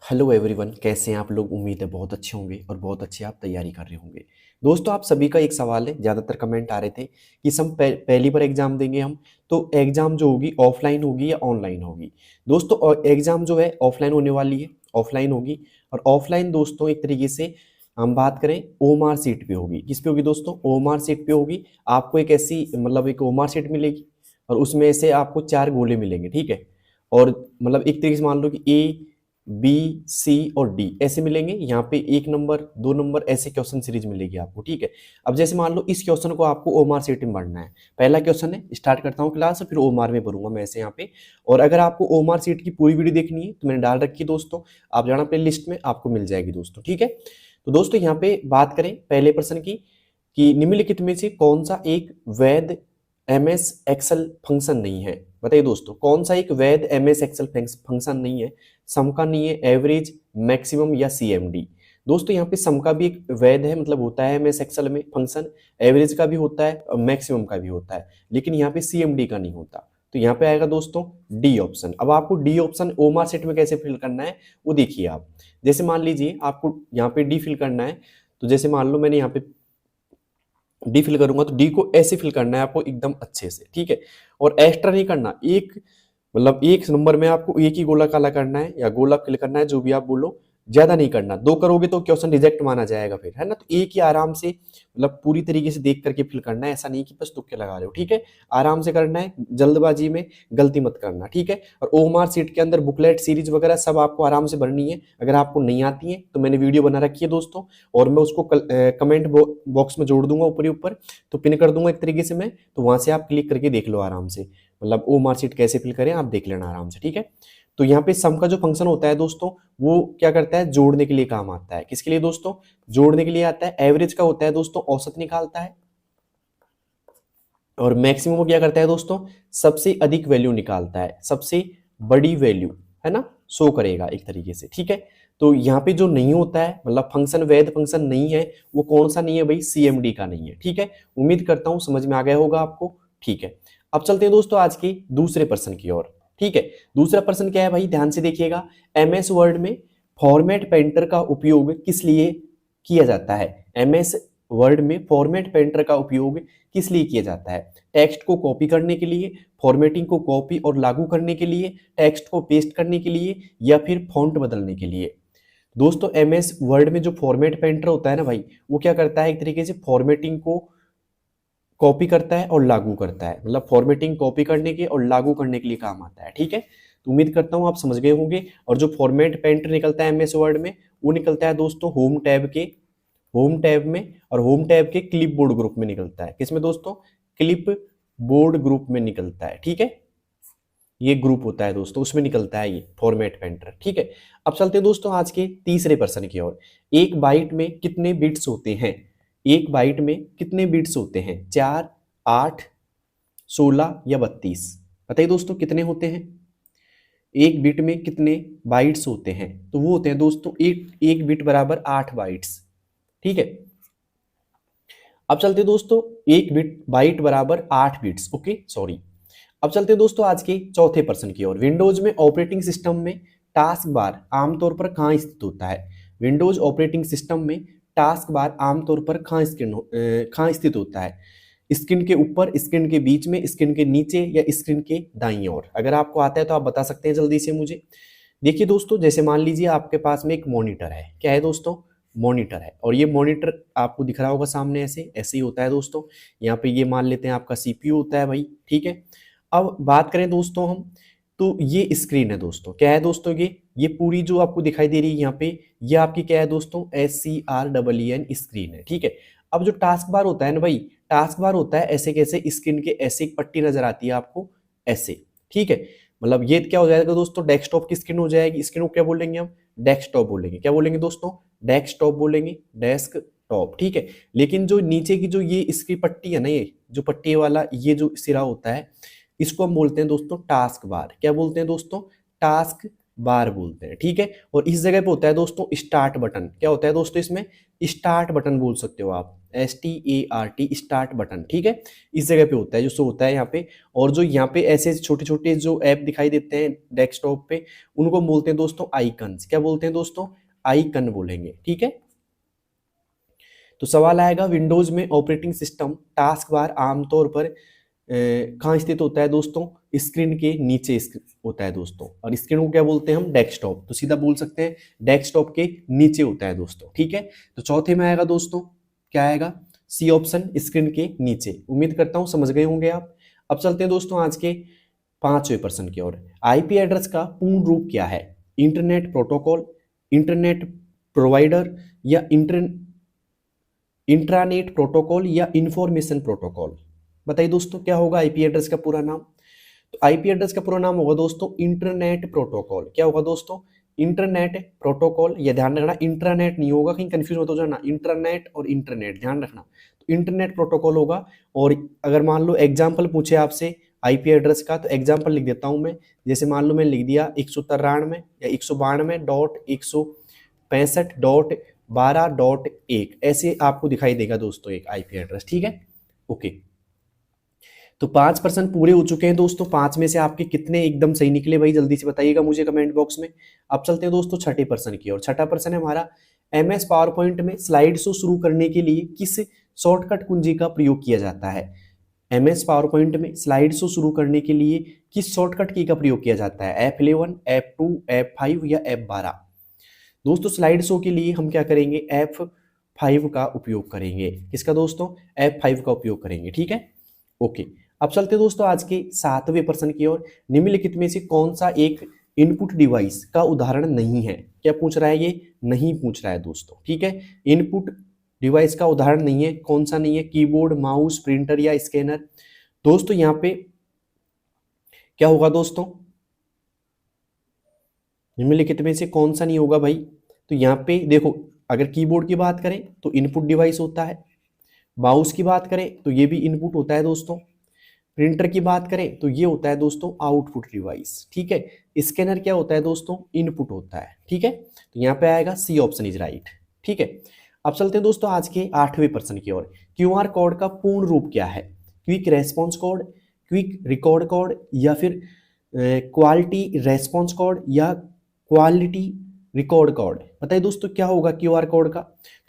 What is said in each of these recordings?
Hello everyone, कैसे हैं आप लोग। उम्मीद है बहुत अच्छे होंगे और बहुत अच्छी आप तैयारी कर रहे होंगे। दोस्तों, आप सभी का एक सवाल है, ज़्यादातर कमेंट आ रहे थे कि सम पहली बार एग्जाम देंगे हम, तो एग्जाम जो होगी ऑफलाइन होगी या ऑनलाइन होगी। दोस्तों, एग्जाम जो है ऑफलाइन होने वाली है, ऑफलाइन होगी। और ऑफलाइन दोस्तों एक तरीके से हम बात करें ओमार सीट पे होगी। किस पे होगी दोस्तों? ओमार सीट पे होगी। आपको एक ऐसी मतलब एक ओमार सीट मिलेगी और उसमें से आपको 4 गोले मिलेंगे, ठीक है। और मतलब एक तरीके से मान लो कि ए, बी, सी और डी ऐसे मिलेंगे। यहाँ पे 1 नंबर 2 नंबर ऐसे क्वेश्चन सीरीज मिलेगी आपको, ठीक है। अब जैसे मान लो इस क्वेश्चन को आपको ओमार सीट में पढ़ना है। पहला क्वेश्चन है, स्टार्ट करता हूँ क्लास, फिर ओमार में पढ़ूंगा मैं ऐसे यहाँ पे। और अगर आपको ओमार सीट की पूरी वीडियो देखनी है तो मैंने डाल रखी है दोस्तों, आप जाना प्ले लिस्ट में, आपको मिल जाएगी दोस्तों, ठीक है। तो दोस्तों यहाँ पे बात करें पहले प्रश्न की कि निम्नलिखित में से कौन सा एक वैध एमएस एक्सेल फंक्शन नहीं है। बताइए दोस्तों, कौन सा एक वैध एमएस एक्सेल फंक्शन नहीं है? सम का नहीं है, एवरेज, मैक्सिमम या सीएमडी। दोस्तों यहाँ पे सम का भी एक वैध है, मतलब होता है एमएस एक्सेल में फंक्शन, एवरेज का भी होता है और मैक्सिमम का भी होता है, लेकिन यहाँ पे सीएमडी का नहीं होता। तो यहाँ पे आएगा दोस्तों डी ऑप्शन। अब आपको डी ऑप्शन ओमार सेट में कैसे फिल करना है वो देखिए आप। जैसे मान लीजिए आपको यहाँ पे डी फिल करना है, तो जैसे मान लो मैंने यहाँ पे डी फिल करूंगा, तो डी को ऐसे फिल करना है आपको एकदम अच्छे से, ठीक है। और एक्स्ट्रा नहीं करना, एक मतलब एक नंबर में आपको एक ही गोला काला करना है या गोला फिल करना है, जो भी आप बोलो, ज्यादा नहीं करना। 2 करोगे तो क्वेश्चन रिजेक्ट माना जाएगा फिर, है ना। तो एक ही आराम से मतलब पूरी तरीके से देख करके फिल करना है, ऐसा नहीं कि बस तुक्के लगा रहे हो, ठीक है। आराम से करना है, जल्दबाजी में गलती मत करना, ठीक है। और ओमार सीट के अंदर बुकलेट सीरीज वगैरह सब आपको आराम से भरनी है। अगर आपको नहीं आती है तो मैंने वीडियो बना रखी है दोस्तों, और मैं उसको कमेंट बॉक्स में जोड़ दूंगा ऊपर ही ऊपर, तो पिन कर दूंगा एक तरीके से मैं, तो वहां से आप क्लिक करके देख लो आराम से, मतलब ओ मार्कशीट कैसे फिल करें आप देख लेना आराम से, ठीक है। तो यहाँ पे सम का जो फंक्शन होता है दोस्तों, वो क्या करता है, जोड़ने के लिए काम आता है। किसके लिए दोस्तों? जोड़ने के लिए आता है। एवरेज का होता है दोस्तों, औसत निकालता है। और मैक्सिमम क्या करता है दोस्तों? सबसे अधिक वैल्यू निकालता है, सबसे बड़ी वैल्यू, है ना, शो करेगा एक तरीके से, ठीक है। तो यहाँ पे जो नहीं होता है, मतलब फंक्शन वैध फंक्शन नहीं है, वो कौन सा नहीं है भाई? सीएमडी का नहीं है, ठीक है। उम्मीद करता हूं समझ में आ गया होगा आपको, ठीक है। अब चलते हैं दोस्तों आज के दूसरे प्रश्न की ओर, ठीक है। दूसरा प्रश्न क्या है भाई, ध्यान से देखिएगा। एमएस वर्ड में फॉर्मेट पेंटर का उपयोग किस लिए किया जाता है? एमएस वर्ड में फॉर्मेट पेंटर का उपयोग किस लिए किया जाता है? टेक्स्ट को कॉपी करने के लिए, फॉर्मेटिंग को कॉपी और लागू करने के लिए, टेक्स्ट को पेस्ट करने के लिए, या फिर फॉन्ट बदलने के लिए। दोस्तों एमएस वर्ड में जो फॉर्मेट पेंटर होता है ना भाई, वो क्या करता है, एक तरीके से फॉर्मेटिंग को कॉपी करता है और लागू करता है, मतलब फॉर्मेटिंग कॉपी करने के और लागू करने के लिए काम आता है, ठीक है। तो उम्मीद करता हूं आप समझ गए होंगे। और जो फॉर्मेट पेंटर निकलता है एमएस वर्ड में, वो निकलता है दोस्तों होम टैब में, और होम टैब के क्लिप बोर्ड ग्रुप में निकलता है। किसमें दोस्तों? क्लिप बोर्ड ग्रुप में निकलता है, ठीक है। ये ग्रुप होता है दोस्तों, उसमें निकलता है ये फॉर्मेट पेंटर, ठीक है। अब चलते हैं दोस्तों आज के तीसरे प्रश्न की ओर। एक बाइट में कितने बिट्स होते हैं? एक बाइट में कितने बिट्स होते हैं? 4, 8, 16 या 32? बताइए दोस्तों कितने होते हैं? एक बिट में कितने बाइट्स होते हैं? तो वो होते हैं दोस्तों एक बिट बराबर 8 बाइट्स, ठीक है। अब चलते हैं दोस्तों, एक बिट बाइट बराबर 8 बिट्स, ओके सॉरी। अब चलते हैं दोस्तों आज के चौथे प्रश्न की ओर। विंडोज में ऑपरेटिंग सिस्टम में टास्क बार आमतौर पर कहाँ स्थित होता है? विंडोज ऑपरेटिंग सिस्टम में टास्क बार आमतौर पर कहाँ स्थित होता है? स्क्रीन के ऊपर, स्क्रीन के बीच में, स्क्रीन के नीचे, या स्क्रीन के दाईं ओर? अगर आपको आता है तो आप बता सकते हैं जल्दी से मुझे। देखिए दोस्तों, जैसे मान लीजिए आपके पास में एक मॉनिटर है। क्या है दोस्तों? मॉनिटर है। और ये मॉनिटर आपको दिख रहा होगा सामने, ऐसे ऐसे ही होता है दोस्तों। यहाँ पे ये मान लेते हैं आपका सीपीयू होता है भाई, ठीक है। अब बात करें दोस्तों हम, तो ये स्क्रीन है दोस्तों। क्या है दोस्तों? ये पूरी जो आपको दिखाई दे रही है यहाँ पे, ये आपकी क्या है दोस्तों? SCREEN स्क्रीन है, ठीक है। अब जो टास्क बार होता है ना भाई, टास्क बार होता है ऐसे, कैसे स्क्रीन के ऐसे एक पट्टी नजर आती है आपको, ऐसे, ठीक है। मतलब ये क्या हो जाएगा दोस्तों? डेस्कटॉप की स्क्रीन हो जाएगी। स्क्रीन को क्या बोलेंगे हम? डेस्कटॉप बोलेंगे। क्या बोलेंगे दोस्तों? डेस्कटॉप बोलेंगे, डेस्कटॉप, ठीक है। लेकिन जो नीचे की जो ये इसकी पट्टी है ना, ये जो पट्टी वाला ये जो सिरा होता है, इसको हम बोलते हैं दोस्तों टास्क बार। क्या बोलते हैं दोस्तों? टास्क बार बोलते हैं, ठीक है। और इस जगह पे होता है दोस्तों स्टार्ट बटन। क्या होता है दोस्तों इसमें? स्टार्ट बटन बोल सकते हो आप, START, स्टार्ट बटन, ठीक है। इस जगह पे होता है जो शो होता है यहाँ पे। और जो यहाँ पे ऐसे छोटे छोटे जो ऐप दिखाई देते हैं डेस्कटॉप पे, उनको बोलते हैं दोस्तों आइकन्स। क्या बोलते हैं दोस्तों? आइकन बोलेंगे, ठीक है। तो सवाल आएगा, विंडोज में ऑपरेटिंग सिस्टम टास्क बार आमतौर पर कहाँ स्थित होता है दोस्तों? स्क्रीन के नीचे होता है दोस्तों। और स्क्रीन को क्या बोलते हैं हम? डेस्कटॉप। तो सीधा बोल सकते हैं डेस्कटॉप के नीचे होता है दोस्तों, ठीक है। तो चौथे में आएगा दोस्तों, क्या आएगा? सी ऑप्शन, स्क्रीन के नीचे। उम्मीद करता हूं समझ गए होंगे आप। अब चलते हैं दोस्तों आज के 5वें प्रश्न की ओर। आईपी एड्रेस का पूर्ण रूप क्या है? इंटरनेट प्रोटोकॉल, इंटरनेट प्रोवाइडर, या इंट्रानेट प्रोटोकॉल, या इंफॉर्मेशन प्रोटोकॉल? बताइए दोस्तों क्या होगा आईपी एड्रेस का पूरा नाम? तो आईपी एड्रेस का पूरा नाम होगा दोस्तों इंटरनेट प्रोटोकॉल। क्या होगा दोस्तों? Internet protocol. ये ध्यान रखना, इंटरनेट नहीं होगा, कहीं कंफ्यूज मत हो जाना। इंटरनेट और इंटरनेट ध्यान रखना। तो इंटरनेट प्रोटोकॉल होगा। और अगर मान लो एग्जाम्पल पूछे आपसे आईपी एड्रेस का, तो एग्जाम्पल लिख देता हूं मैं। जैसे मान लो मैंने लिख दिया 193 या 192.162.12.1, ऐसे आपको दिखाई देगा दोस्तों एक आईपी एड्रेस, ठीक है। ओके, तो 5% पूरे हो चुके हैं दोस्तों। 5 में से आपके कितने एकदम सही निकले भाई, जल्दी से बताइएगा मुझे कमेंट बॉक्स में। अब चलते हैं दोस्तों छठे प्रश्न की ओर। छठा प्रश्न है हमारा, MS पावर पॉइंट में स्लाइड शो शुरू करने के लिए किस शॉर्टकट कुंजी का प्रयोग किया जाता है? MS पावर पॉइंट में स्लाइड शो शुरू करने के लिए किस शॉर्टकट की का प्रयोग किया जाता है? F11, F2, F5 या F12? दोस्तों स्लाइड शो के लिए हम क्या करेंगे? F5 का उपयोग करेंगे। किसका दोस्तों? F5 का उपयोग करेंगे, ठीक है। ओके, अब चलते हैं दोस्तों आज के 7वें प्रश्न की ओर। निम्नलिखित में से कौन सा एक इनपुट डिवाइस का उदाहरण नहीं है? क्या पूछ रहा है? ये नहीं पूछ रहा है दोस्तों, ठीक है। इनपुट डिवाइस का उदाहरण नहीं है, कौन सा नहीं है? कीबोर्ड, माउस, प्रिंटर या स्कैनर? दोस्तों यहां पे क्या होगा दोस्तों? निम्नलिखित में से कौन सा नहीं होगा भाई? तो यहाँ पे देखो, अगर कीबोर्ड की बात करें तो इनपुट डिवाइस होता है। माउस की बात करें तो ये भी इनपुट होता है दोस्तों। प्रिंटर की बात करें तो ये होता है दोस्तों आउटपुट डिवाइस, ठीक है। स्कैनर क्या होता है दोस्तों? इनपुट होता है, ठीक है। तो यहाँ पे आएगा सी ऑप्शन इज राइट, ठीक है। अब चलते हैं दोस्तों आज के 8वें प्रश्न की ओर। क्यूआर कोड का पूर्ण रूप क्या है? Quick response code, quick record code, या फिर क्वालिटी रेस्पॉन्स कोड, या क्वालिटी रिकॉर्ड कोड? बताइए दोस्तों क्या होगा क्यूआर कोड का?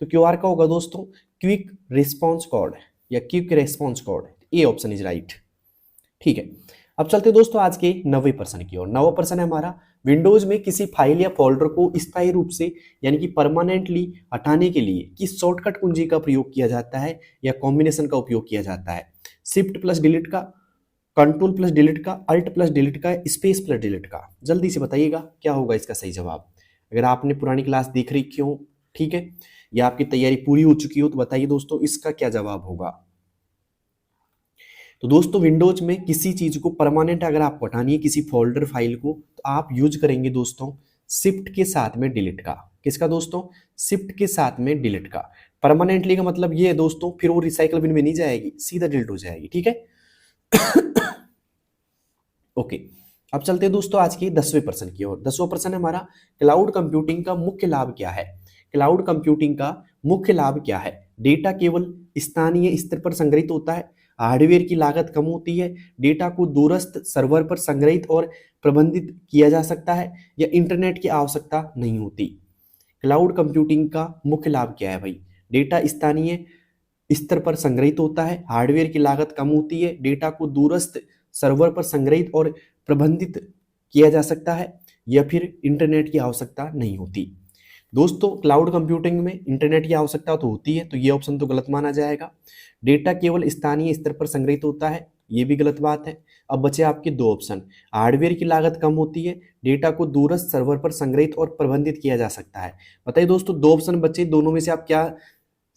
तो क्यूआर का होगा दोस्तों क्विक रिस्पॉन्स कोड या quick response code. A option is right, ठीक है। अब चलते हैं दोस्तों आज के 9वें प्रश्न की ओर। 9वां प्रश्न है हमारा, विंडोज में किसी फाइल या फोल्डर को स्थायी रूप से यानी कि परमानेंटली हटाने के लिए किस शॉर्टकट कुंजी का प्रयोग किया जाता है या कॉम्बिनेशन का उपयोग किया जाता है? शिफ्ट प्लस डिलीट का, कंट्रोल प्लस डिलीट का, अल्ट प्लस डिलीट का, स्पेस प्लस डिलीट का? जल्दी से बताइएगा क्या होगा इसका सही जवाब। अगर आपने पुरानी क्लास देख रखी हो, ठीक है, या आपकी तैयारी पूरी हो चुकी हो, तो बताइए दोस्तों इसका क्या जवाब होगा। तो दोस्तों विंडोज में किसी चीज को परमानेंट अगर आपको हटानी है, किसी फोल्डर फाइल को, तो आप यूज करेंगे दोस्तों शिफ्ट के साथ में डिलीट का। किसका दोस्तों? शिफ्ट के साथ में डिलीट का। परमानेंटली का मतलब ये है दोस्तों, फिर वो रिसाइकल बिन में नहीं जाएगी, सीधा डिलीट हो जाएगी, ठीक है। ओके, अब चलते हैं दोस्तों आज के 10वें प्रश्न की ओर। 10वां प्रश्न है हमारा, क्लाउड कंप्यूटिंग का मुख्य लाभ क्या है? क्लाउड कंप्यूटिंग का मुख्य लाभ क्या है? डेटा केवल स्थानीय स्तर पर संग्रहित होता है, हार्डवेयर की लागत कम होती है, डेटा को दूरस्थ सर्वर पर संग्रहित और प्रबंधित किया जा सकता है, या इंटरनेट की आवश्यकता नहीं होती? क्लाउड कंप्यूटिंग का मुख्य लाभ क्या है भाई? डेटा स्थानीय स्तर पर संग्रहित होता है, हार्डवेयर की लागत कम होती है, डेटा को दूरस्थ सर्वर पर संग्रहित और प्रबंधित किया जा सकता है, या फिर इंटरनेट की आवश्यकता नहीं होती? दोस्तों क्लाउड कंप्यूटिंग में इंटरनेट की आवश्यकता तो होती है, तो ये ऑप्शन तो गलत माना जाएगा। डेटा केवल स्थानीय स्तर पर संग्रहित होता है, ये भी गलत बात है। अब बचे आपके दो ऑप्शन, हार्डवेयर की लागत कम होती है, डेटा को दूरस्थ सर्वर पर संग्रहित और प्रबंधित किया जा सकता है। बताइए दोस्तों दो ऑप्शन बचे, दोनों में से आप क्या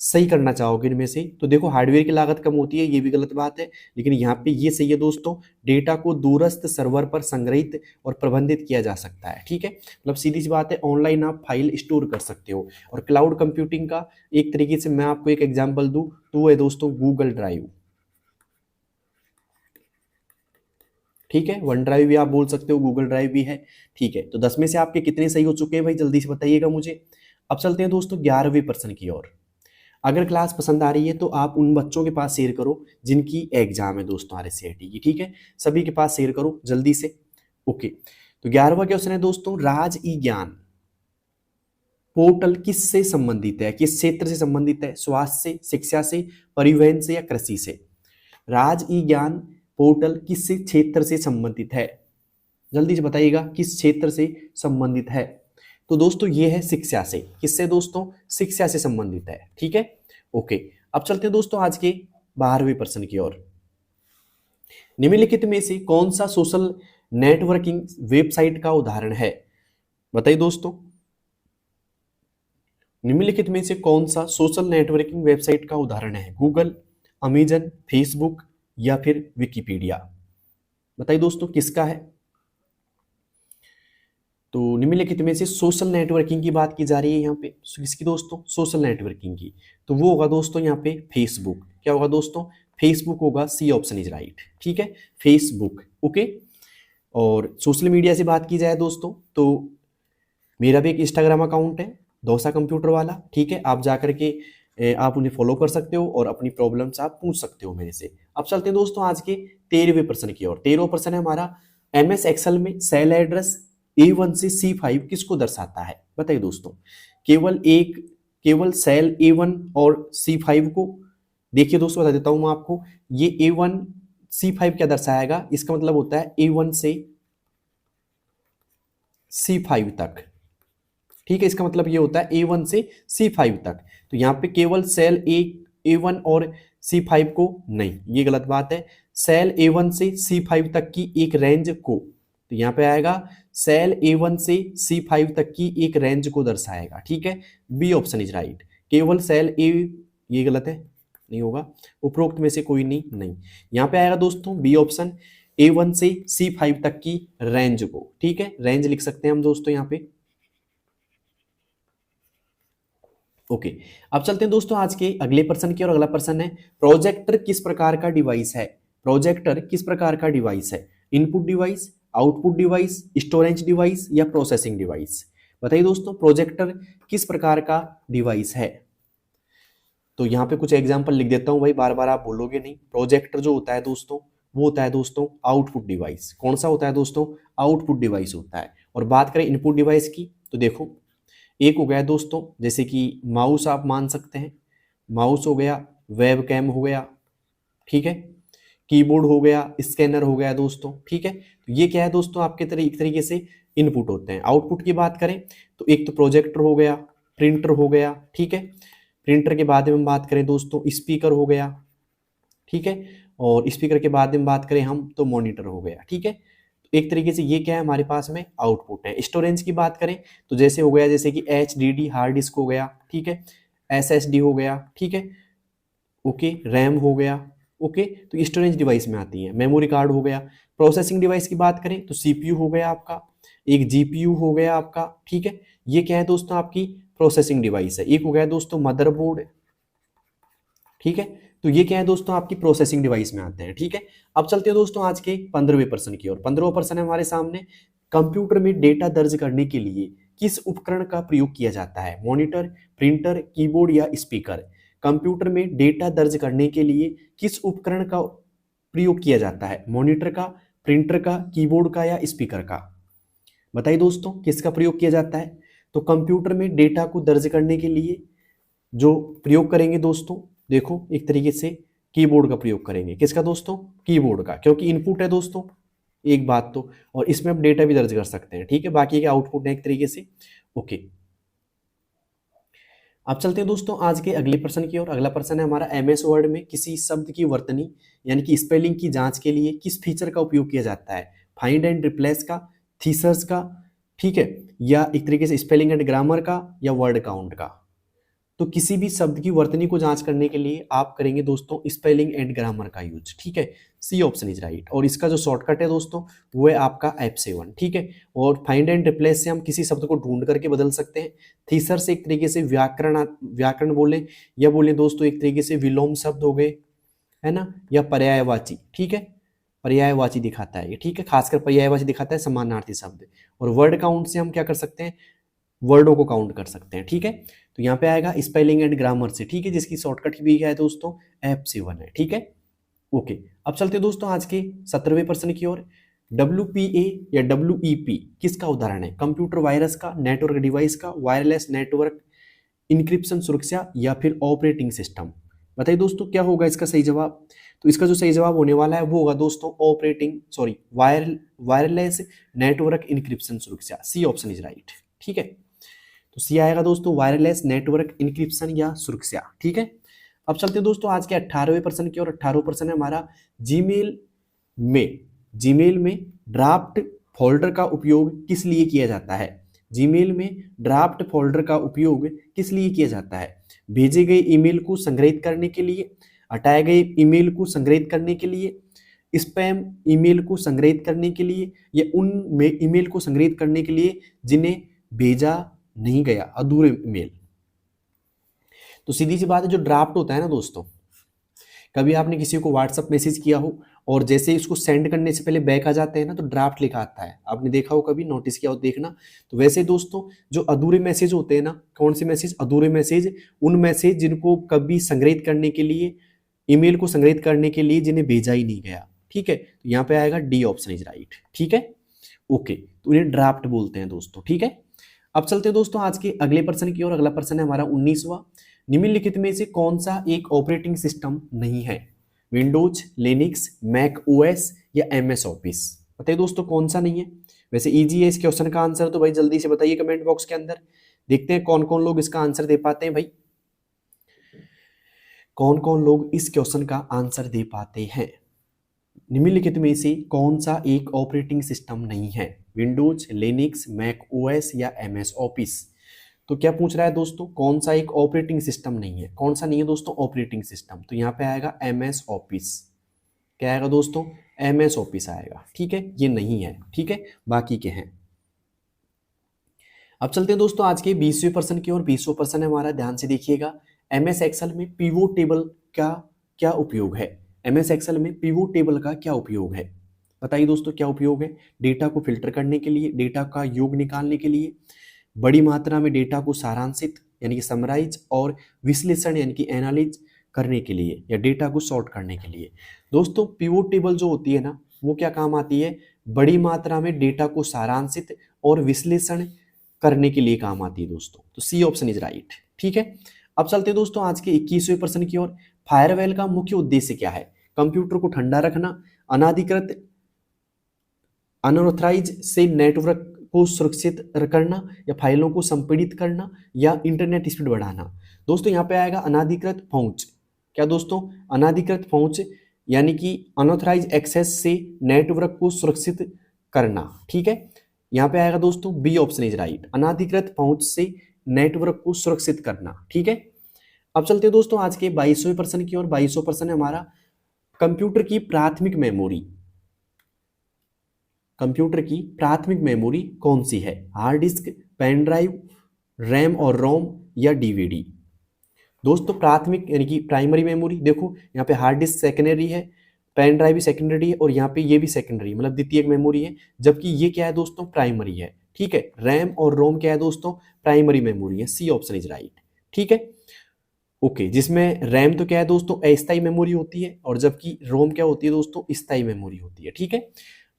सही करना चाहोगे इनमें से? तो देखो हार्डवेयर की लागत कम होती है, ये भी गलत बात है, लेकिन यहाँ पे ये सही है दोस्तों, डेटा को दूरस्थ सर्वर पर संग्रहित और प्रबंधित किया जा सकता है, ठीक है। मतलब सीधी सी बात है, ऑनलाइन आप फाइल स्टोर कर सकते हो। और क्लाउड कंप्यूटिंग का एक तरीके से मैं आपको एक एग्जाम्पल दूं तो वो है दोस्तों गूगल ड्राइव, ठीक है, वन ड्राइव भी आप बोल सकते हो, गूगल ड्राइव भी है। ठीक है, तो 10 में से आपके कितने सही हो चुके हैं भाई, जल्दी से बताइएगा मुझे। अब चलते हैं दोस्तों 11वें प्रश्न की ओर। अगर क्लास पसंद आ रही है तो आप उन बच्चों के पास शेयर करो जिनकी एग्जाम है दोस्तों RSCIT की, ठीक है, सभी के पास शेयर करो जल्दी से। ओके, तो 11वां क्वेश्चन है दोस्तों, राज ई ज्ञान पोर्टल किससे संबंधित है, किस क्षेत्र से संबंधित है, स्वास्थ्य से, शिक्षा से, परिवहन से या कृषि से। राज ई ज्ञान पोर्टल किस क्षेत्र से संबंधित है, जल्दी से बताइएगा, किस क्षेत्र से संबंधित है। तो दोस्तों ये है शिक्षा से, किससे दोस्तों, शिक्षा से संबंधित है, ठीक है। ओके, अब चलते हैं दोस्तों आज के 12वें प्रश्न की ओर। निम्नलिखित में से कौन सा सोशल नेटवर्किंग वेबसाइट का उदाहरण है, बताइए दोस्तों। निम्नलिखित में से कौन सा सोशल नेटवर्किंग वेबसाइट का उदाहरण है, गूगल, अमेजन, फेसबुक या फिर विकिपीडिया। बताइए दोस्तों किसका है। तो निम्नलिखित में से सोशल नेटवर्किंग की बात की जा रही है यहाँ पे, किसकी दोस्तों, सोशल नेटवर्किंग की। तो वो होगा दोस्तों यहाँ पे फेसबुक। क्या होगा दोस्तों, फेसबुक होगा, सी ऑप्शन इज राइट, ठीक है, फेसबुक। ओके, और सोशल मीडिया से बात की जाए दोस्तों तो मेरा भी एक इंस्टाग्राम अकाउंट है, दोसा कंप्यूटर वाला, ठीक है, आप जाकर के आप उन्हें फॉलो कर सकते हो और अपनी प्रॉब्लम्स आप पूछ सकते हो मेरे से। अब चलते हैं दोस्तों आज के 13वें प्रश्न की ओर। 13वां प्रश्न है हमारा, MS एक्सेल में सेल एड्रेस A1 से C5 किसको दर्शाता है, बताइए दोस्तों। केवल सेल A1 और C5 को देखिए दोस्तों, बता देता हूं मैं आपको। ये A1 C5 क्या दर्शाएगा, इसका मतलब होता है A1 से C5 तक, ठीक है, इसका मतलब ये होता है A1 से C5 तक। तो यहाँ पे केवल सेल A1 और C5 को नहीं, ये गलत बात है। सेल A1 से C5 तक की एक रेंज को, तो यहाँ पे आएगा सेल A1 से C5 तक की एक रेंज को दर्शाएगा, ठीक है, बी ऑप्शन इज राइट। केवल सेल ए, ये गलत है, नहीं होगा, उपरोक्त में से कोई नहीं। यहाँ पे आएगा दोस्तों बी ऑप्शन, A1 से C5 तक की रेंज को, ठीक है, रेंज लिख सकते हैं हम दोस्तों यहाँ पे। ओके, अब चलते हैं दोस्तों आज के अगले प्रश्न की और अगला प्रश्न है, प्रोजेक्टर किस प्रकार का डिवाइस है। प्रोजेक्टर किस प्रकार का डिवाइस है, input device, output device, storage device या प्रोसेसिंग डिवाइस। बताइए दोस्तों प्रोजेक्टर किस प्रकार का डिवाइस है। तो यहाँ पे कुछ एग्जांपल लिख देता हूँ भाई, बार बार आप बोलोगे नहीं। प्रोजेक्टर जो होता है दोस्तों, वो होता है दोस्तों आउटपुट डिवाइस। कौन सा होता है दोस्तों, आउटपुट डिवाइस होता है। और बात करें इनपुट डिवाइस की, तो देखो एक हो गया दोस्तों, जैसे कि माउस आप मान सकते हैं, माउस हो गया, वेब कैम हो गया, ठीक है, कीबोर्ड हो गया, स्कैनर हो गया दोस्तों, ठीक है। तो ये क्या है दोस्तों, आपके एक तरीके से इनपुट होते हैं। आउटपुट की बात करें तो एक तो प्रोजेक्टर हो गया, प्रिंटर हो गया, ठीक है, प्रिंटर के बाद में हम बात करें दोस्तों स्पीकर हो गया, ठीक है, और स्पीकर के बाद में बात करें हम तो मॉनिटर हो गया, ठीक है। एक तरीके से ये क्या है हमारे पास में आउटपुट है। स्टोरेज की बात करें तो जैसे हो गया, जैसे कि HDD हार्ड डिस्क हो गया, ठीक है, SSD हो गया, ठीक है, ओके, रैम हो गया, ओके, तो स्टोरेज डिवाइस में आती है। मेमोरी कार्ड हो गया। प्रोसेसिंग डिवाइस की बात करें तो CPU हो गया आपका, एक GPU हो गया आपका, ठीक है, ये क्या है दोस्तों आपकी प्रोसेसिंग डिवाइस है। एक हो गया दोस्तों मदरबोर्ड, ठीक है, तो ये क्या है दोस्तों आपकी प्रोसेसिंग डिवाइस में आते हैं, ठीक है। अब चलते हैं दोस्तों आज के 15वें प्रश्न की ओर। 15वां प्रश्न है हमारे सामने, कंप्यूटर में डेटा दर्ज करने के लिए किस उपकरण का प्रयोग किया जाता है, मॉनिटर, प्रिंटर, कीबोर्ड या स्पीकर। कंप्यूटर में डेटा दर्ज करने के लिए किस उपकरण का प्रयोग किया जाता है, मॉनिटर का, प्रिंटर का, कीबोर्ड का या स्पीकर का। बताइए दोस्तों किसका प्रयोग किया जाता है। तो कंप्यूटर में डेटा को दर्ज करने के लिए जो प्रयोग करेंगे दोस्तों, देखो एक तरीके से कीबोर्ड का प्रयोग करेंगे। किसका दोस्तों, कीबोर्ड का, क्योंकि इनपुट है दोस्तों एक बात तो, और इसमें हम डेटा भी दर्ज कर सकते हैं, ठीक है, बाकी के आउटपुट है एक तरीके से। ओके, अब चलते हैं दोस्तों आज के अगले प्रश्न की ओर। अगला प्रश्न है हमारा, MS वर्ड में किसी शब्द की वर्तनी यानी कि स्पेलिंग की जांच के लिए किस फीचर का उपयोग किया जाता है, फाइंड एंड रिप्लेस का, थीसर्स का, ठीक है, या एक तरीके से स्पेलिंग एंड ग्रामर का या वर्ड काउंट का। तो किसी भी शब्द की वर्तनी को जांच करने के लिए आप करेंगे दोस्तों स्पेलिंग एंड ग्रामर का यूज, ठीक है, सी ऑप्शन इज राइट। और इसका जो शॉर्टकट है दोस्तों वो है आपका F7, ठीक है। और फाइंड एंड रिप्लेस से हम किसी शब्द को ढूंढ करके बदल सकते हैं। थीसर से एक तरीके से व्याकरण बोले या बोले दोस्तों एक तरीके से विलोम शब्द हो गए, है ना, या पर्यायवाची, ठीक है। पर्यायवाची दिखाता है ये, ठीक है, खासकर पर्यायवाची दिखाता है समानार्थी शब्द। और वर्ड काउंट से हम क्या कर सकते हैं, वर्डों को काउंट कर सकते हैं, ठीक है। तो यहाँ पे आएगा स्पेलिंग एंड ग्रामर से, ठीक है, जिसकी शॉर्टकट भी है दोस्तों F7 है, ठीक है। ओके, अब चलते हैं दोस्तों आज के 17वें प्रश्न की ओर। WPA या WEP किसका उदाहरण है, कंप्यूटर वायरस का, नेटवर्क डिवाइस का, वायरलेस नेटवर्क इंक्रिप्शन सुरक्षा, या फिर ऑपरेटिंग सिस्टम। बताइए दोस्तों क्या होगा इसका सही जवाब। तो इसका जो सही जवाब होने वाला है वो होगा दोस्तों वायरलेस नेटवर्क इंक्रिप्शन सुरक्षा, सी ऑप्शन इज राइट, ठीक है। तो सी आएगा दोस्तों वायरलेस नेटवर्क इंक्रिप्शन या सुरक्षा, ठीक है। अब चलते हैं दोस्तों आज के 18वें प्रश्न की और 18वां प्रश्न है हमारा, जीमेल में ड्राफ्ट फोल्डर का उपयोग किस लिए किया जाता है। जीमेल में ड्राफ्ट फोल्डर का उपयोग किस लिए किया जाता है, भेजे गए ईमेल को संग्रहित करने के लिए, हटाए गए ईमेल को संग्रहित करने के लिए, स्पैम ईमेल को संग्रहित करने के लिए, या उन ईमेल को संग्रहित करने के लिए जिन्हें भेजा नहीं गया, अधूरे ईमेल। तो सीधी सी बात है, जो ड्राफ्ट होता है ना दोस्तों, कभी आपने किसी को व्हाट्सअप मैसेज किया हो और जैसे इसको सेंड करने से पहले बैक आ जाते हैं ना, तो ड्राफ्ट लिखा आता है, आपने देखा हो, कभी नोटिस किया हो, देखना। तो वैसे दोस्तों जो अधूरे मैसेज होते हैं ना, कौन से मैसेज, अधूरे मैसेज, उन मैसेज जिनको कभी संग्रहित करने के लिए, ईमेल को संग्रहित करने के लिए जिन्हें भेजा ही नहीं गया, ठीक है। तो यहाँ पे आएगा डी ऑप्शन इज राइट, ठीक है। ओके, तो इन्हें ड्राफ्ट बोलते हैं दोस्तों, ठीक है। अब चलते हैं दोस्तों आज के अगले प्रश्न की ओर। अगला प्रश्न है हमारा 19वां, निम्नलिखित में से कौन सा एक ऑपरेटिंग सिस्टम नहीं है, विंडोज, लिनक्स, मैक ओएस या एमएस ऑफिस। बताइए दोस्तों कौन सा नहीं है। वैसे इजी है इस क्वेश्चन का आंसर, तो भाई जल्दी से बताइए कमेंट बॉक्स के अंदर, देखते हैं कौन कौन लोग इसका आंसर दे पाते हैं। भाई कौन कौन लोग इस क्वेश्चन का आंसर दे पाते हैं। निम्नलिखित में से कौन सा एक ऑपरेटिंग सिस्टम नहीं है, विंडोज, लिनक्स, मैक ओएस या एमएस ऑफिस। तो क्या पूछ रहा है दोस्तों, कौन सा एक ऑपरेटिंग सिस्टम नहीं है, कौन सा नहीं है दोस्तों ऑपरेटिंग सिस्टम। तो यहाँ पे आएगा एमएस ऑफिस। क्या आएगा दोस्तों, एमएस ऑफिस आएगा, ठीक है, ये नहीं है, ठीक है, बाकी के हैं। अब चलते हैं दोस्तों आज के 20वें प्रश्न की ओर। 20वां प्रश्न है हमारा, ध्यान से देखिएगा, एमएस एक्सेल में पिवोट टेबल का क्या उपयोग है। एमएस एक्सेल में पिवोट टेबल का क्या उपयोग है, बताइए दोस्तों क्या उपयोग है। डेटा को फिल्टर करने के लिए, डेटा का योग निकालने के लिए, बड़ी मात्रा में डेटा को सारांशित यानी कि समराइज और विश्लेषण यानी कि एनालिज करने के लिए, या डेटा को सॉर्ट करने के लिए। दोस्तों पिवोट टेबल जो होती है ना, वो क्या काम आती है, बड़ी मात्रा में डेटा को सारांशित और विश्लेषण करने के लिए काम आती है दोस्तों। तो सी ऑप्शन इज राइट, ठीक है। अब चलते हैं दोस्तों आज के 21वें प्रश्न की ओर। फायरवेल का मुख्य उद्देश्य क्या है, कंप्यूटर को ठंडा रखना, अनाधिकृत अनऑथराइज से नेटवर्क को सुरक्षित करना, या फाइलों को संपीड़ित करना, या इंटरनेट स्पीड बढ़ाना। दोस्तों यहाँ पे आएगा अनाधिकृत पहुंच। क्या दोस्तों, अनाधिकृत पहुंच यानी कि अनऑथराइज एक्सेस से नेटवर्क को सुरक्षित करना, ठीक है। यहाँ पे आएगा दोस्तों बी ऑप्शन इज राइट, अनाधिकृत पहुंच से नेटवर्क को सुरक्षित करना, ठीक है। अब चलते हैं दोस्तों आज के 22वें प्रश्न की ओर। 22वां प्रश्न है हमारा, कंप्यूटर की प्राथमिक मेमोरी, कंप्यूटर की प्राथमिक मेमोरी कौन सी है, hard disk, pen drive, RAM और रोम, या डीवीडी। दोस्तों प्राथमिक यानी कि प्राइमरी मेमोरी, देखो यहाँ पे हार्ड डिस्क सेकेंडरी है, पेन ड्राइव भी सेकेंडरी है, और यहाँ पे ये भी सेकेंडरी मतलब द्वितीयक मेमोरी है, जबकि ये क्या है दोस्तों प्राइमरी है, ठीक है। रैम और रोम क्या है दोस्तों, प्राइमरी मेमोरी है, सी ऑप्शन इज राइट, ठीक है। ओके, जिसमें रैम तो क्या है दोस्तों अस्थायी मेमोरी होती है, और जबकि रोम क्या होती है दोस्तों स्थायी मेमोरी होती है, ठीक है।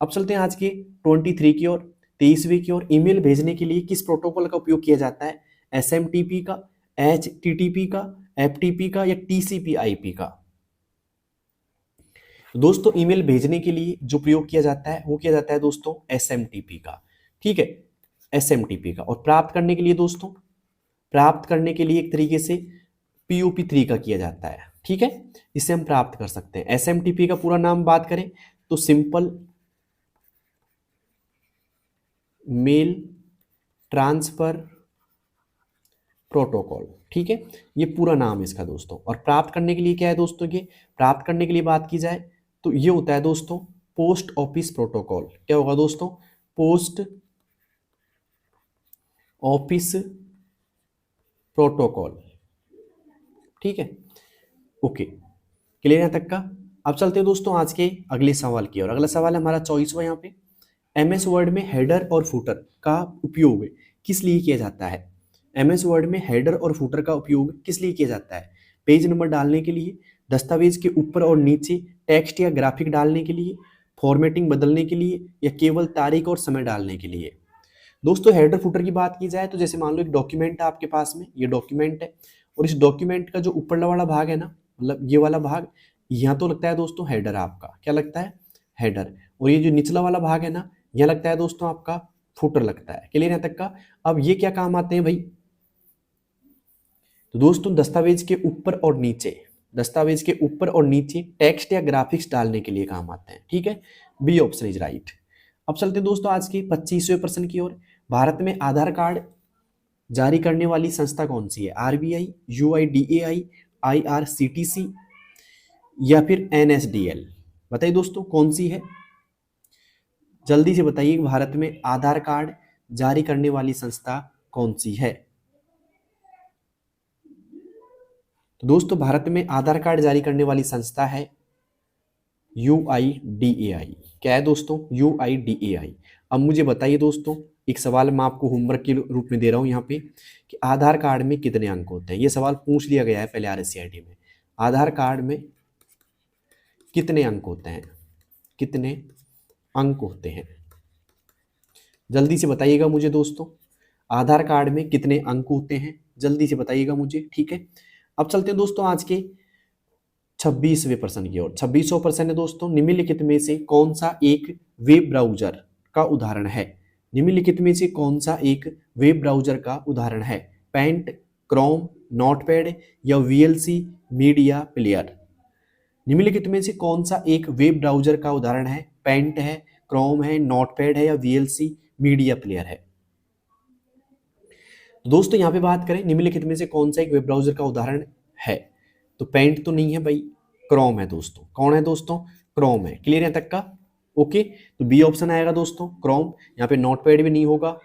अब चलते हैं आज के 23 की ओर, 23वीं की ओर। ईमेल भेजने के लिए किस प्रोटोकॉल का उपयोग किया जाता है, एसएमटीपी का, एचटीटीपी का, एफटीपी का, या टीसीपी/आईपी का। दोस्तों ईमेल भेजने के लिए जो प्रयोग किया जाता है वो किया जाता है दोस्तों एसएमटीपी का, ठीक है, एसएमटीपी का। और प्राप्त करने के लिए दोस्तों, प्राप्त करने के लिए एक तरीके से POP3 का किया जाता है, ठीक है, इससे हम प्राप्त कर सकते हैं। एसएमटीपी का पूरा नाम बात करें तो सिंपल मेल ट्रांसफर प्रोटोकॉल, ठीक है, ये पूरा नाम है इसका दोस्तों। और प्राप्त करने के लिए क्या है दोस्तों, ये प्राप्त करने के लिए बात की जाए तो ये होता है दोस्तों पोस्ट ऑफिस प्रोटोकॉल। क्या होगा दोस्तों, पोस्ट ऑफिस प्रोटोकॉल, ठीक है। ओके, क्लियर यहां तक का। अब चलते हैं दोस्तों आज के अगले सवाल की ओर। अगला सवाल है हमारा चॉइस हुआ यहाँ पे, एमएस वर्ड में हेडर और फुटर का उपयोग किस लिए किया जाता है। एमएस वर्ड में हेडर और फुटर का उपयोग किस लिए किया जाता है। पेज नंबर डालने के लिए, दस्तावेज के ऊपर और नीचे टेक्स्ट या ग्राफिक डालने के लिए, फॉर्मेटिंग बदलने के लिए, या केवल तारीख और समय डालने के लिए। दोस्तों हेडर फुटर की बात की जाए तो जैसे मान लो एक डॉक्यूमेंट है आपके पास में, ये डॉक्यूमेंट है, और इस डॉक्यूमेंट का जो ऊपर वाला भाग है ना, मतलब ये वाला भाग, यहाँ तो लगता है दोस्तों हेडर आपका, क्या लगता है, हेडर। और ये जो निचला वाला भाग है ना, यह लगता है दोस्तों आपका फुटर लगता है। क्लियर यहाँ तक का। अब ये क्या काम आते हैं भाई, तो दोस्तों दस्तावेज के ऊपर और नीचे, दस्तावेज के ऊपर और नीचे टेक्स्ट या ग्राफिक्स डालने के लिए काम आते हैं। ठीक है, बी ऑप्शन इज राइट। अब चलते हैं दोस्तों आज के 25वें प्रश्न की ओर। भारत में आधार कार्ड जारी करने वाली संस्था कौन सी है। आरबीआई, यूआईडीएआई, आईआरसीटीसी, या फिर एनएसडीएल। बताइए दोस्तों कौन सी है, जल्दी से बताइए। भारत में आधार कार्ड जारी करने वाली संस्था कौन सी है। तो दोस्तों भारत में आधार कार्ड जारी करने वाली संस्था है यूआईडीएआई। क्या है दोस्तों, यूआईडीएआई। अब मुझे बताइए दोस्तों, एक सवाल मैं आपको होमवर्क के रूप में दे रहा हूं यहाँ पे कि आधार कार्ड में कितने अंक होते हैं। ये सवाल पूछ लिया गया है पहले आरएससीआईटी में। आधार कार्ड में कितने अंक होते हैं, कितने अंक होते हैं, जल्दी से बताइएगा मुझे दोस्तों। आधार कार्ड में कितने अंक होते हैं, जल्दी से बताइएगा मुझे। ठीक है, अब चलते हैं दोस्तों आज के 26वें प्रश्न की ओर। 26वां प्रश्न है दोस्तों, निम्नलिखित में से कौन सा एक वेब ब्राउजर का उदाहरण है। निम्नलिखित में से कौन सा एक वेब ब्राउजर का उदाहरण है। पेंट, क्रोम, नोटपैड, या वीएलसी मीडिया प्लेयर। निम्नलिखित में से कौन सा एक वेब ब्राउजर का उदाहरण है। पेंट है, क्रोम है, नोटपैड है, या वीएलसी मीडिया प्लेयर है। दोस्तों यहाँ पे बात करें निम्नलिखित में से कौन सा एक वेब ब्राउजर का उदाहरण है, तो पेंट तो नहीं है भाई, क्रोम है दोस्तों। कौन है दोस्तों, क्रोम है। क्लियर यहाँ तक का, ओके। तो बी ऑप्शन आएगा दोस्तों क्रोम। यहाँ पे नोटपैड भी नहीं होगा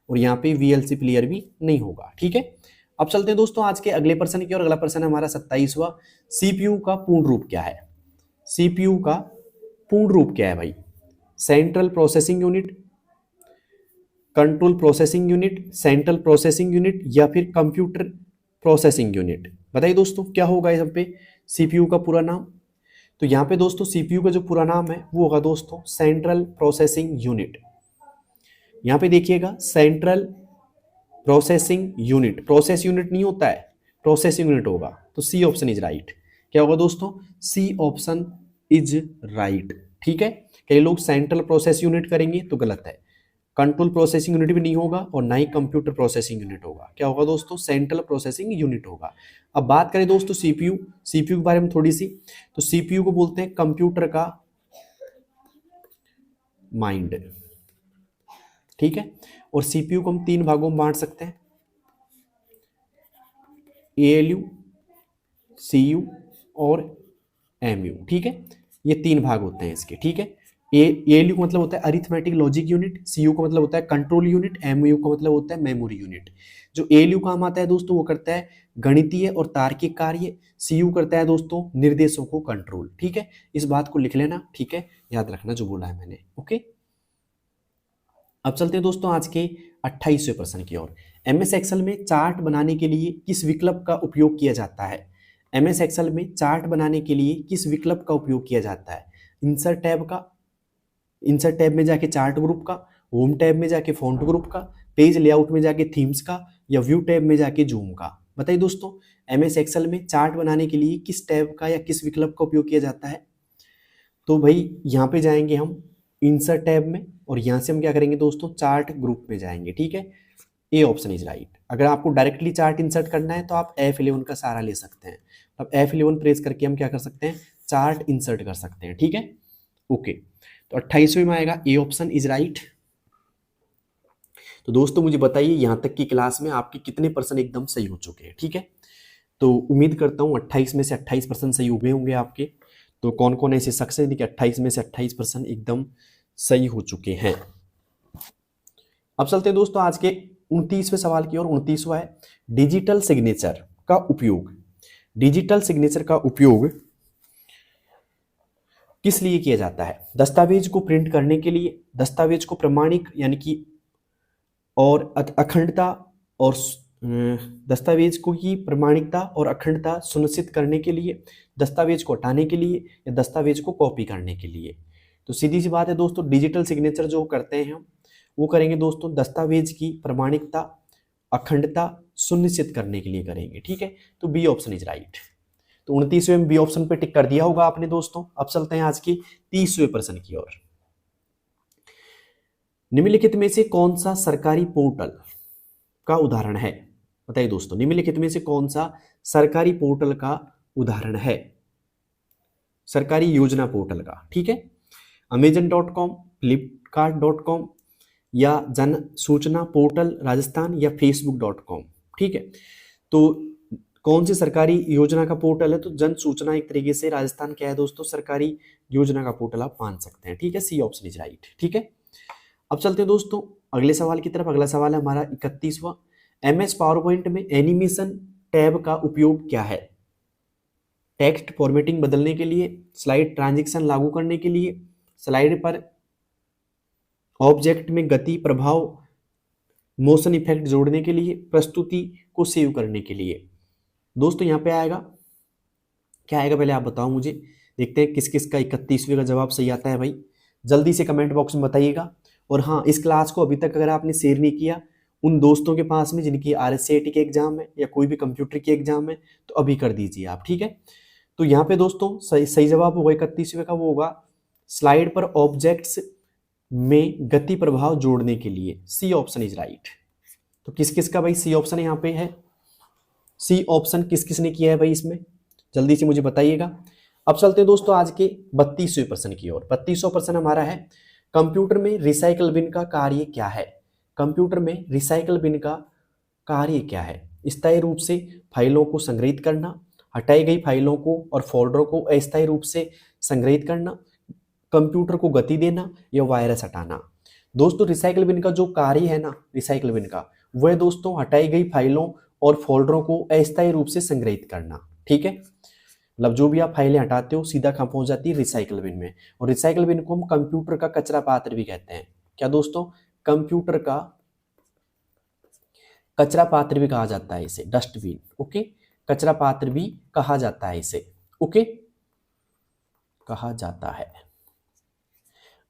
और यहाँ पे वीएलसी प्लेयर भी नहीं होगा। ठीक है, अब चलते हैं दोस्तों आज के अगले प्रश्न की ओर। अगला प्रश्न है हमारा 27वां, सीपीयू का पूर्ण रूप क्या है। सीपीयू का पूर्ण रूप क्या है भाई। Central processing unit, control processing unit, central processing unit, या फिर कंप्यूटर प्रोसेसिंग यूनिट। बताइए दोस्तों क्या होगा यहाँ पे सीपीयू का पूरा नाम। तो यहाँ पे दोस्तों सीपीयू का जो पूरा नाम है वो होगा दोस्तों सेंट्रल प्रोसेसिंग यूनिट। यहाँ पे देखिएगा central processing unit, process unit नहीं होता है, प्रोसेसिंग यूनिट होगा। तो सी ऑप्शन इज राइट। क्या होगा दोस्तों, सी ऑप्शन इज राइट। ठीक है, कई लोग सेंट्रल प्रोसेस यूनिट करेंगे तो गलत है। कंट्रोल प्रोसेसिंग यूनिट भी नहीं होगा और ना ही कंप्यूटर प्रोसेसिंग यूनिट होगा। क्या होगा दोस्तों, सेंट्रल प्रोसेसिंग यूनिट होगा। अब बात करें दोस्तों सीपीयू, सीपीयू के बारे में थोड़ी सी, तो सीपीयू को बोलते हैं कंप्यूटर का माइंड। ठीक है, और सीपीयू को हम 3 भागों में बांट सकते हैं, एएलयू, सीयू और एमयू। ठीक है, ये 3 भाग होते हैं इसके। ठीक है, एएलयू का मतलब होता है अरिथमेटिक लॉजिक यूनिट, सीयू का मतलब होता है कंट्रोल यूनिट, एमयू का मतलब होता है मेमोरी यूनिट। जो एएलयू काम आता है दोस्तों वो करता है गणितीय और तार्किक कार्य, सीयू करता है दोस्तों निर्देशों को कंट्रोल। ठीक है, इस बात को लिख लेना। ठीक है, याद रखना जो बोला है मैंने। ओके, अब चलते हैं दोस्तों आज के 28वें प्रश्न की ओर। एमएस एक्सेल में चार्ट बनाने के लिए किस विकल्प का उपयोग किया जाता है। एमएस एक्सेल में चार्ट बनाने के लिए किस विकल्प का उपयोग किया जाता है। इंसर्ट टैब का, इंसर्ट टैब में जाके चार्ट ग्रुप का, होम टैब में जाके फॉन्ट ग्रुप का, पेज लेआउट में जाके थीम्स का, या व्यू टैब में जाके जूम का। बताइए दोस्तों एमएस एक्सेल में चार्ट बनाने के लिए किस टैब का या किस विकल्प का उपयोग किया जाता है। तो भाई यहाँ पे जाएंगे हम इंसर्ट टैब में, और यहाँ से हम क्या करेंगे दोस्तों चार्ट ग्रुप में जाएंगे। ठीक है, ए ऑप्शन इज राइट। अगर आपको डायरेक्टली चार्ट इंसर्ट करना है तो आप F11 का सहारा ले सकते हैं। अब F11 प्रेस करके हम क्या कर सकते हैं, चार्ट इंसर्ट कर सकते हैं। ठीक है, ओके। तो 28वें में आएगा ए ऑप्शन इज राइट। तो दोस्तों मुझे बताइए यहाँ तक की क्लास में आपके कितने % एकदम सही हो चुके हैं। ठीक है, तो उम्मीद करता हूँ 28 में से 28% सही हो गए होंगे आपके। तो कौन कौन ऐसे शख्स हैं कि 28 में से 28% एकदम सही हो चुके हैं। अब चलते हैं दोस्तों आज के 29वें सवाल की ओर। 29वां है डिजिटल सिग्नेचर का उपयोग। डिजिटल सिग्नेचर का उपयोग किस लिए किया जाता है? दस्तावेज को प्रिंट करने के लिए, दस्तावेज को प्रमाणिक यानी कि और अखंडता और दस्तावेज को की प्रमाणिकता और अखंडता सुनिश्चित करने के लिए, दस्तावेज को हटाने के लिए, या दस्तावेज को कॉपी करने के लिए। तो सीधी सी बात है दोस्तों, डिजिटल सिग्नेचर जो करते हैं हम वो करेंगे दोस्तों दस्तावेज की प्रमाणिकता अखंडता सुनिश्चित करने के लिए करेंगे। ठीक है, तो बी ऑप्शन इज राइट। तो 29वें में बी ऑप्शन पे टिक कर दिया होगा आपने दोस्तों। अब चलते हैं आज की 30वें प्रश्न की ओर। निम्नलिखित में से कौन सा सरकारी पोर्टल का उदाहरण है? बताइए दोस्तों, निम्नलिखित में से कौन सा सरकारी पोर्टल का उदाहरण है? सरकारी योजना पोर्टल का। ठीक है, Amazon.com, Flipkart.com या जन सूचना पोर्टल राजस्थान या Facebook.com। ठीक है, तो कौन सी सरकारी योजना का पोर्टल है? तो जन सूचना एक तरीके से राजस्थान क्या है दोस्तों, सरकारी योजना का पोर्टल आप मान सकते हैं। ठीक है, सी ऑप्शन इज राइट। ठीक है, अब चलते हैं दोस्तों अगले सवाल की तरफ। अगला सवाल है हमारा 31वां। MS पावर पॉइंट में एनिमेशन टैब का उपयोग क्या है? टेक्स्ट फॉर्मेटिंग बदलने के लिए, स्लाइड ट्रांजिशन लागू करने के लिए, स्लाइड पर ऑब्जेक्ट में गति प्रभाव मोशन इफेक्ट जोड़ने के लिए, प्रस्तुति को सेव करने के लिए। दोस्तों यहाँ पे आएगा क्या आएगा, पहले आप बताओ मुझे, देखते हैं किस किस का 31वें का जवाब सही आता है भाई। जल्दी से कमेंट बॉक्स में बताइएगा। और हाँ, इस क्लास को अभी तक अगर आपने शेयर नहीं किया उन दोस्तों के पास में जिनकी RSCIT के एग्जाम है या कोई भी कंप्यूटर की एग्जाम है, तो अभी कर दीजिए आप। ठीक है, तो यहाँ पे दोस्तों सही जवाब होगा 31वें का, वो होगा स्लाइड पर ऑब्जेक्ट्स में गति प्रभाव जोड़ने के लिए। C option is right. तो किस किस का भाई सी ऑप्शन यहाँ पे है? सी ऑप्शन किस किस ने किया है भाई इसमें, जल्दी से मुझे बताइएगा। अब चलते हैं दोस्तों आज के 32वें प्रश्न की ओर। 32वां प्रश्न हमारा है, कंप्यूटर में रिसाइकल बिन का कार्य क्या है? कंप्यूटर में रिसाइकल बिन का कार्य क्या है? स्थायी रूप से फाइलों को संग्रहित करना, हटाई गई फाइलों को और फोल्डरों को अस्थायी रूप से संग्रहित करना, कंप्यूटर को गति देना, या वायरस हटाना। दोस्तों रिसाइकल बिन का जो कार्य है ना, रिसाइकल बिन का, वह दोस्तों हटाई गई फाइलों और फोल्डरों को अस्थायी रूप से संग्रहित करना। ठीक है, मतलब जो भी आप फाइलें हटाते हो सीधा कहाँ पहुंच जाती है, रिसाइकल बिन में। और रिसाइकल बिन को हम कंप्यूटर का कचरा पात्र भी कहते हैं। क्या दोस्तों, कंप्यूटर का कचरा पात्र भी कहा जाता है इसे, डस्टबिन। ओके, कचरा पात्र भी कहा जाता है इसे। ओके, कहा जाता है।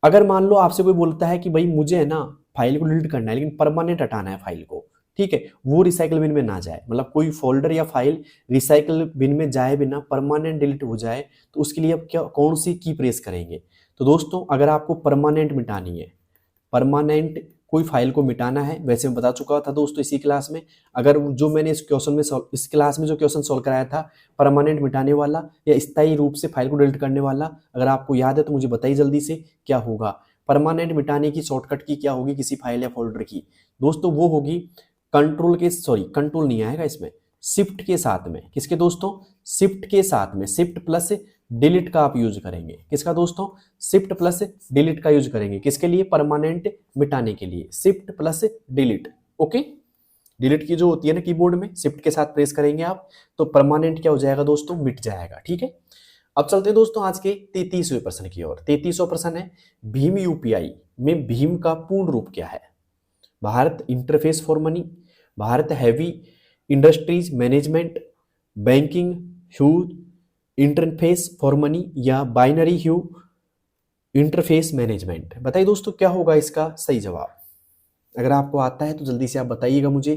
अगर मान लो आपसे कोई बोलता है कि भाई मुझे है ना फाइल को डिलीट करना है लेकिन परमानेंट हटाना है फाइल को, ठीक है, वो रिसाइकल बिन में ना जाए, मतलब कोई फोल्डर या फाइल रिसाइकल बिन में जाए बिना परमानेंट डिलीट हो जाए, तो उसके लिए आप क्या कौन सी की प्रेस करेंगे? तो दोस्तों अगर आपको परमानेंट मिटानी है, परमानेंट कोई फाइल को मिटाना है, वैसे मैं बता चुका था दोस्तों इसी क्लास में। अगर जो मैंने इस क्वेश्चन में इस क्लास में जो क्वेश्चन सॉल्व कराया था, परमानेंट मिटाने वाला या स्थायी रूप से फाइल को डिलीट करने वाला, अगर आपको याद है तो मुझे बताइए जल्दी से क्या होगा। परमानेंट मिटाने की शॉर्टकट की क्या होगी किसी फाइल या फोल्डर की? दोस्तों वो होगी कंट्रोल नहीं आएगा इसमें, शिफ्ट के साथ में। किसके दोस्तों? शिफ्ट के साथ में, शिफ्ट प्लस डिलीट का आप यूज करेंगे। किसका दोस्तों? शिफ्ट प्लस डिलीट का यूज करेंगे। किसके लिए? परमानेंट मिटाने के लिए, shift plus delete. Okay, delete की जो होती है ना कीबोर्ड में, शिफ्ट के साथ प्रेस करेंगे आप तो परमानेंट क्या हो जाएगा दोस्तों? मिट जाएगा। ठीक है, अब चलते हैं दोस्तों आज के 33वें प्रश्न की ओर। 33वां प्रश्न है, भीम यूपीआई में भीम का पूर्ण रूप क्या है? Bharat interface for money, Bharat heavy industries management, banking huge interface for money, या बाइनरी ह्यू इंटरफेस मैनेजमेंट। बताइए दोस्तों क्या होगा इसका सही जवाब? अगर आपको आता है तो जल्दी से आप बताइएगा मुझे,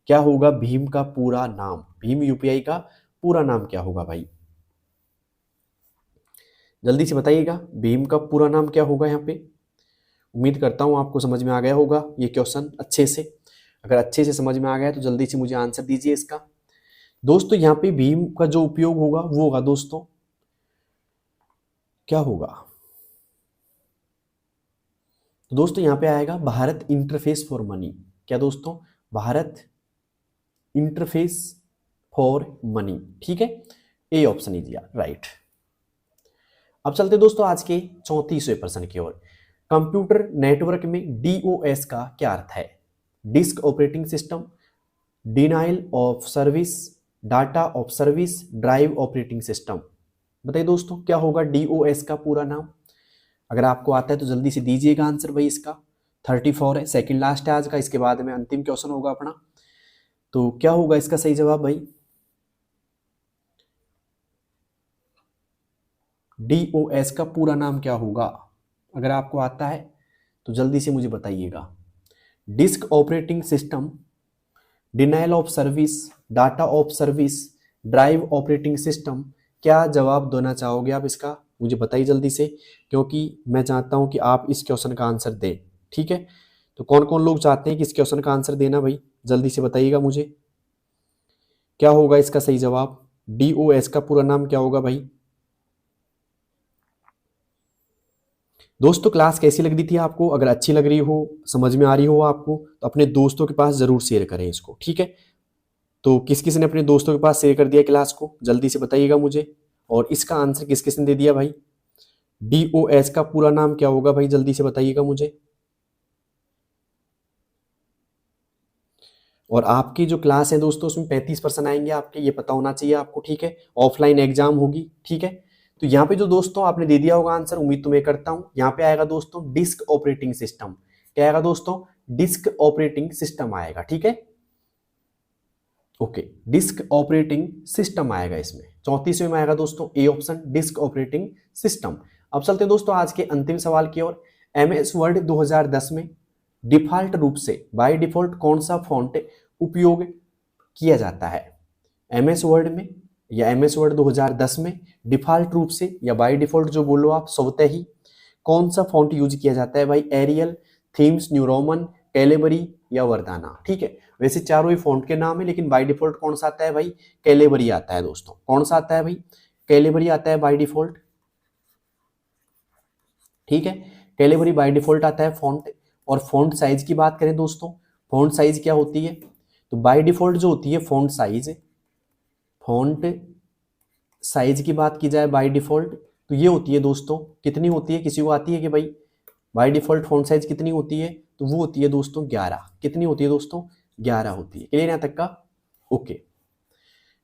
क्या होगा भीम का पूरा नाम? भीम यूपीआई का पूरा नाम क्या होगा भाई? जल्दी से बताइएगा, भीम का पूरा नाम क्या होगा यहाँ पे? उम्मीद करता हूँ आपको समझ में आ गया होगा ये क्वेश्चन अच्छे से। अगर अच्छे से समझ में आ गया तो जल्दी से मुझे आंसर दीजिए इसका। दोस्तों यहाँ पे भीम का जो उपयोग होगा वो होगा दोस्तों, क्या होगा? तो दोस्तों यहाँ पे आएगा भारत इंटरफेस फॉर मनी। क्या दोस्तों? Bharat interface for money. ठीक है, ए ऑप्शन इज राइट। अब चलते दोस्तों आज के 34वें प्रश्न की ओर। कंप्यूटर नेटवर्क में DOS का क्या अर्थ है? Disk operating system, denial of service, data of service, drive operating system. बताइए दोस्तों क्या होगा DOS का पूरा नाम? अगर आपको आता है तो जल्दी से दीजिएगा आंसर भाई। इसका 34 है, सेकंड लास्ट है आज का, इसके बाद में अंतिम क्वेश्चन होगा अपना। तो क्या होगा इसका सही जवाब भाई? DOS का पूरा नाम क्या होगा? अगर आपको आता है तो जल्दी से मुझे बताइएगा। Disk operating system, denial of service, data of service, drive operating system, क्या जवाब देना चाहोगे आप इसका? मुझे बताइए जल्दी से, क्योंकि मैं चाहता हूं कि आप इस क्वेश्चन का आंसर दें। ठीक है, तो कौन कौन लोग चाहते हैं कि इस क्वेश्चन का आंसर देना भाई? जल्दी से बताइएगा मुझे, क्या होगा इसका सही जवाब? DOS का पूरा नाम क्या होगा भाई? दोस्तों क्लास कैसी लग रही थी आपको? अगर अच्छी लग रही हो, समझ में आ रही हो आपको, तो अपने दोस्तों के पास जरूर शेयर करें इसको। ठीक है, तो किस किस ने अपने दोस्तों के पास शेयर कर दिया क्लास को? जल्दी से बताइएगा मुझे। और इसका आंसर किस किस ने दे दिया भाई? DOS का पूरा नाम क्या होगा भाई? जल्दी से बताइएगा मुझे। और आपकी जो क्लास है दोस्तों उसमें 35% आएंगे आपके, ये पता होना चाहिए आपको। ठीक है, ऑफलाइन एग्जाम होगी। ठीक है, तो यहाँ पे जो दोस्तों आपने दे दिया होगा आंसर, उम्मीद तो मैं करता हूँ। यहाँ पे आएगा दोस्तों डिस्क ऑपरेटिंग सिस्टम। क्या आएगा दोस्तों? डिस्क ऑपरेटिंग सिस्टम आएगा। ठीक है, ओके, डिस्क ऑपरेटिंग सिस्टम आएगा इसमें। 34वें में आएगा दोस्तों A option, disk operating system. अब चलते हैं दोस्तों आज के अंतिम सवाल की ओर। MS वर्ड 2010 में डिफॉल्ट रूप से बाय डिफॉल्ट कौन सा फॉन्ट उपयोग किया जाता है? MS वर्ड में या MS वर्ड 2010 में डिफॉल्ट रूप से या बाय डिफॉल्ट, जो बोलो आप, स्वतः ही कौन सा फॉन्ट यूज किया जाता है भाई? Aerial, themes new Roman, Calibri या वर्दाना? ठीक है, वैसे चारों ही फॉन्ट के नाम है, लेकिन बाय डिफॉल्ट कौन सा आता है भाई? कैलेबरी आता है दोस्तों। कौन सा आता है भाई? कैलेबरी आता है बाय डिफॉल्ट। ठीक है, कैलेबरी बाय डिफॉल्ट आता है फॉन्ट। और फॉन्ट साइज की बात करें दोस्तों, फॉन्ट साइज क्या होती है? तो बाय डिफॉल्ट जो होती है फॉन्ट साइज की बात की जाए बाय डिफॉल्ट, तो ये होती है दोस्तों, कितनी होती है? किसी को आती है कि भाई बाय डिफॉल्ट फॉन्ट साइज कितनी होती है? तो वो होती है दोस्तों 11। कितनी होती है दोस्तों? 11 होती है। क्लियर यहाँ तक का? ओके,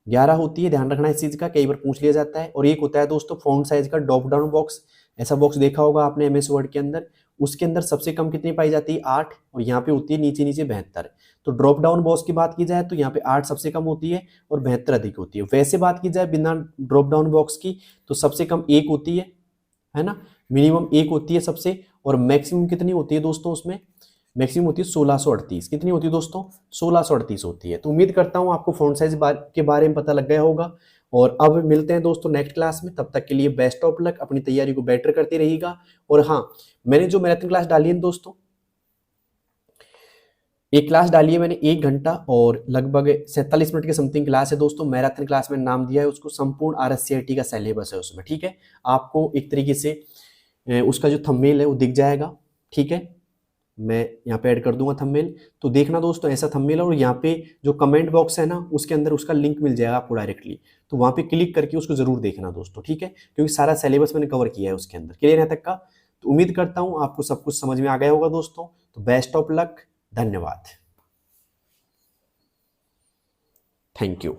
11 होती है, ध्यान रखना इस चीज का, कई बार पूछ लिया जाता है। और एक होता है दोस्तों फॉन्ट साइज का ड्रॉप डाउन बॉक्स। ऐसा बॉक्स देखा होगा आपने MS वर्ड के अंदर, उसके अंदर सबसे कम कितनी पाई जाती है? 8, और यहाँ पे होती है नीचे नीचे 72। तो ड्रॉप डाउन बॉक्स की बात की जाए तो यहाँ पे 8 सबसे कम होती है और 72 अधिक होती है। वैसे बात की जाए बिना ड्रॉप डाउन बॉक्स की, तो सबसे कम 1 होती है ना, मिनिमम 1 होती है सबसे, और मैक्सिमम कितनी होती है दोस्तों उसमें? मैक्सिमम होती है 1638। कितनी होती है दोस्तों? 1638 होती है। तो उम्मीद करता हूं आपको फॉन्ट साइज के बारे में पता लग गया होगा। और अब मिलते हैं दोस्तों नेक्स्ट क्लास में, तब तक के लिए बेस्ट ऑफ लक, अपनी तैयारी को बेटर करते रहिएगा। और हाँ, मैंने जो मैराथन क्लास डाली है दोस्तों, एक क्लास डाली है मैंने 1 घंटा और लगभग 47 मिनट के समथिंग क्लास है दोस्तों। मैराथन क्लास में नाम दिया है उसको, संपूर्ण RSCIT का सिलेबस है उसमें। ठीक है, आपको एक तरीके से उसका जो थंबनेल है वो दिख जाएगा। ठीक है, मैं यहाँ पे ऐड कर दूंगा थंबनेल, तो देखना दोस्तों ऐसा थंबनेल है। और यहाँ पे जो कमेंट बॉक्स है ना, उसके अंदर उसका लिंक मिल जाएगा आपको डायरेक्टली, तो वहाँ पे क्लिक करके उसको जरूर देखना दोस्तों। ठीक है, क्योंकि सारा सिलेबस मैंने कवर किया है उसके अंदर। क्लियर यहाँ तक का? तो उम्मीद करता हूँ आपको सब कुछ समझ में आ गया होगा दोस्तों। तो बेस्ट ऑफ लक, धन्यवाद, थैंक यू।